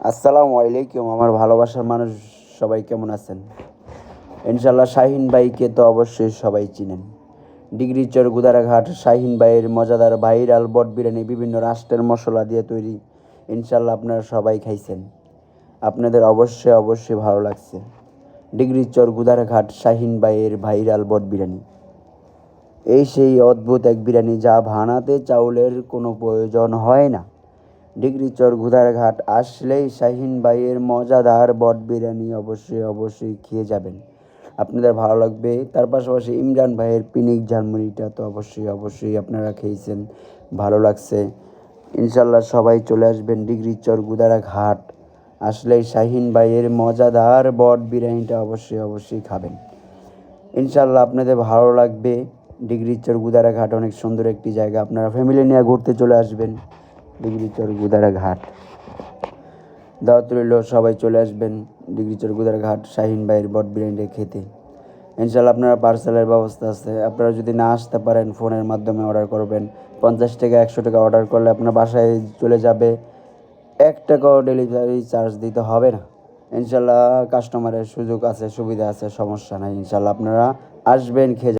আসসালামু আলাইকুম আমার ভালোবাসার মানুষ, সবাই কেমন আছেন? ইনশাল্লাহ শাহিন ভাইকে তো অবশ্যই সবাই চিনেন। ডিগ্রিচর গুদারাঘাট শাহিন ভাইয়ের মজাদার ভাইরাল বট বিরিয়ানি বিভিন্ন রাষ্ট্রের মশলা দিয়ে তৈরি। ইনশাল্লাহ আপনারা সবাই খাইছেন, আপনাদের অবশ্যই অবশ্যই ভালো লাগছে। ডিগ্রিচর গুদারাঘাট শাহিন ভাইয়ের ভাইরাল বট বিরিয়ানি এই সেই অদ্ভুত এক বিরিয়ানি যা বানাতে চাউলের কোনো প্রয়োজন হয় না। ডিগ্রিচর গুদারাঘাট আসলেই শাহিন ভাইয়ের মজাদার বট বিরিয়ানি অবশ্যই অবশ্যই খেয়ে যাবেন, আপনাদের ভালো লাগবে। তার পাশাপাশি ইমরান ভাইয়ের পিনিক ঝালমুড়িটা তো অবশ্যই অবশ্যই আপনারা খেয়েছেন, ভালো লাগছে। ইনশাল্লাহ সবাই চলে আসবেন ডিগ্রিচর গুদারাঘাট আসলেই শাহিন ভাইয়ের মজাদার বট বিরিয়ানিটা অবশ্যই অবশ্যই খাবেন। ইনশাল্লাহ আপনাদের ভালো লাগবে। ডিগ্রিচর গুদারাঘাট অনেক সুন্দর একটি জায়গা, আপনারা ফ্যামিলি নিয়ে ঘুরতে চলে আসবেন ডিগ্রিচর গুদারাঘাট। দাওয়াত রইল, সবাই চলে আসবেন ডিগ্রিচর গুদারাঘাট শাহিন ভাইয়ের বট বিরিয়ানিটা খেতে। ইনশাল্লাহ আপনারা পার্সেলের ব্যবস্থা আছে, আপনারা যদি না আসতে পারেন ফোনের মাধ্যমে অর্ডার করবেন। 50 টাকা 100 টাকা অর্ডার করলে আপনার বাসায় চলে যাবে, 1 টাকাও ডেলিভারি চার্জ দিতে হবে না। ইনশাল্লাহ কাস্টমারের সুযোগ আছে, সুবিধা আছে, সমস্যা নাই। ইনশাল্লাহ আপনারা আসবেন, খেয়ে